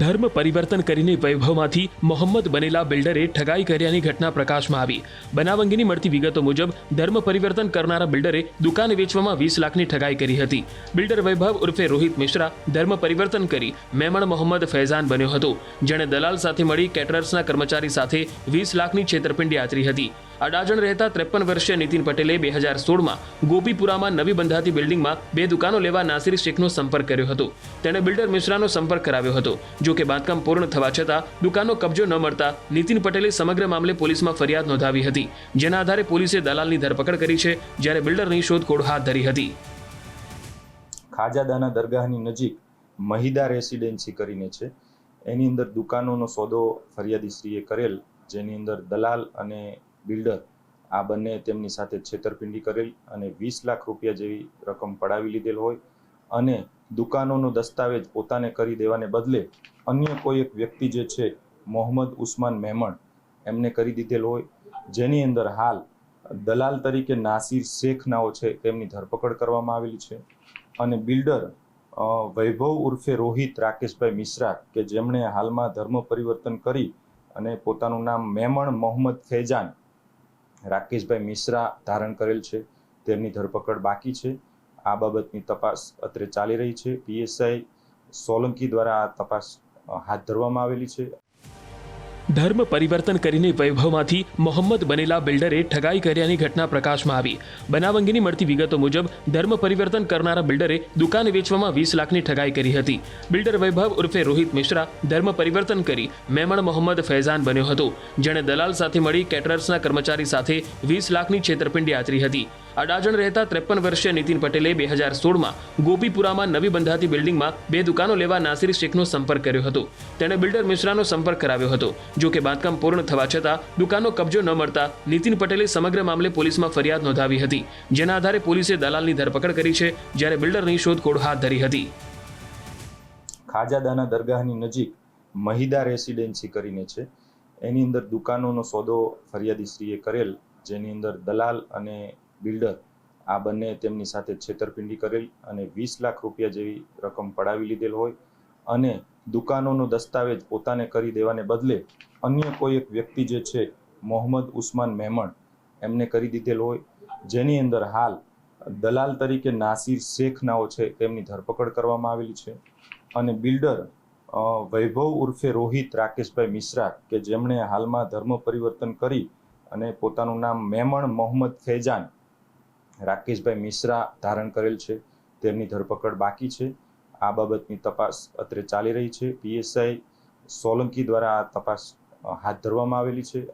ધર્મ પરિવર્તન કરીને વૈભવમાંથી મોહમ્મદ બનેલા બિલ્ડરે ઠગાઈ કર્યાની ઘટના પ્રકાશમાં આવી। બનાવ અંગેની મળતી વિગતો મુજબ ધર્મ પરિવર્તન કરનારા બિલ્ડરે દુકાન વેચવામાં 20 લાખની ઠગાઈ કરી હતી। બિલ્ડર વૈભવ ઉર્ફે રોહિત મિશ્રા ધર્મ પરિવર્તન કરી મેમણ મોહમ્મદ ફૈઝાન બન્યો હતો, જેણે દલાલ સાથે મળી કેટરર્સના કર્મચારી સાથે 20 લાખની છેતરપિંડી આચરી હતી। અડાજણ રહેતા 53 વર્ષીય નીતિન પટેલે 2016માં ગોપીપુરામાં નવી બંધાતી બિલ્ડિંગમાં 2 દુકાનો લેવા નાસિર શેખનો સંપર્ક કર્યો હતો। તેણે બિલ્ડર મિશ્રાનો સંપર્ક કરાવ્યો હતો। જો કે બાંધકામ પૂર્ણ થવા છતાં દુકાનનો કબજો ન મળતા નીતિન પટેલે સમગ્ર મામલે પોલીસમાં ફરિયાદ નોંધાવી હતી, જેના આધારે પોલીસે દલાલની ધરપકડ કરી છે, જ્યારે બિલ્ડરની શોધખોળ હાથ ધરી હતી। ખાજાદાના દરગાહની નજીક મહિદા રેસિડેન્સી કરીને છે, એની અંદર દુકાનોનો સોદો ફરિયાદીશ્રીએ કરેલ, જેની અંદર દલાલ અને બિલ્ડર આ બંને તેમની સાથે છેતરપિંડી કરેલ અને 20 લાખ રૂપિયા જેવી રકમ પડાવી લીધેલ હોય અને દુકાનોનો દસ્તાવેજ પોતાને કરી દેવાને બદલે અન્ય કોઈ એક વ્યક્તિ જે છે મોહમ્મદ ઉસ્માન મેમણ એમને કરી દીધેલ હોય, જેની અંદર હાલ દલાલ તરીકે નાસિર શેખ નાઓ છે તેમની ધરપકડ કરવામાં આવેલી છે અને બિલ્ડર વૈભવ ઉર્ફે રોહિત રાકેશભાઈ મિશ્રા કે જેમણે હાલમાં ધર્મ પરિવર્તન કરી અને પોતાનું નામ મેમણ મોહમ્મદ ફૈઝાન રાકેશભાઈ મિશ્રા ધારણ કરેલ છે, તેમની ધરપકડ બાકી છે। આ બાબતની તપાસ અત્રે ચાલી રહી છે। પીએસઆઈ સોલંકી દ્વારા આ તપાસ હાથ ધરવામાં આવેલી છે। ધર્મ પરિવર્તન કરીને વૈભવમાંથી મોહમ્મદ બનેલા બિલ્ડરે ઠગાઈ કર્યાની ઘટના પ્રકાશમાં આવી। બનાવ અંગેની મળતી વિગતો મુજબ ધર્મ પરિવર્તન કરનારા બિલ્ડરે દુકાન વેચવામાં 20 લાખની ઠગાઈ કરી હતી। બિલ્ડર વૈભવ ઉર્ફે રોહિત મિશ્રા ધર્મ પરિવર્તન કરી મેમણ મોહમ્મદ ફૈઝાન બન્યો હતો, જેણે દલાલ સાથે મળી કેટરર્સના કર્મચારી સાથે 20 લાખની છેતરપિંડી આચરી હતી। અડાજણ રહેતા 53 વર્ષીય નીતિન પટેલે 2016માં ગોપીપુરામાં નવી બંધાતી બિલ્ડિંગમાં 2 દુકાનો લેવા નાસિર શેખનો સંપર્ક કર્યો હતો। તેણે બિલ્ડર મિશ્રાનો સંપર્ક કરાવ્યો હતો। જો કે બાંધકામ પૂર્ણ થવા છતાં દુકાનનો કબજો ન મળતા નીતિન પટેલે સમગ્ર મામલે પોલીસમાં ફરિયાદ નોંધાવી હતી, જેના આધારે પોલીસે દલાલની ધરપકડ કરી છે, જ્યારે બિલ્ડરની શોધખોળ હાથ ધરી હતી। ખાજાદાના દરગાહની નજીક મહિદા રેસિડેન્સી કરીને છે, એની અંદર દુકાનોનો સોદો ફરિયાદીશ્રીએ કરેલ, જેની અંદર દલાલ અને બિલ્ડર આ બંને તેમની સાથે છેતરપિંડી કરેલ અને 20 લાખ રૂપિયા જેવી રકમ પડાવી લીધેલ હોય અને દુકાનોનો દસ્તાવેજ પોતાને કરી દેવાને બદલે અન્ય કોઈ એક વ્યક્તિ જે છે મોહમ્મદ ઉસ્માન મેમણ એમને કરી દીધેલ હોય, જેની અંદર હાલ દલાલ તરીકે નાસિર શેખ નાઓ છે તેમની ધરપકડ કરવામાં આવેલી છે અને બિલ્ડર વૈભવ ઉર્ફે રોહિત રાકેશભાઈ મિશ્રા કે જેમણે હાલમાં ધર્મ પરિવર્તન કરી અને પોતાનું નામ મેમણ મોહમ્મદ ફૈઝાન રાકેશભાઈ મિશ્રા ધારણ કરેલ છે, તેમની ધરપકડ બાકી છે। આ બાબતની તપાસ અત્રે ચાલી રહી છે। પીએસઆઈ સોલંકી દ્વારા આ તપાસ હાથ ધરવામાં આવેલી છે।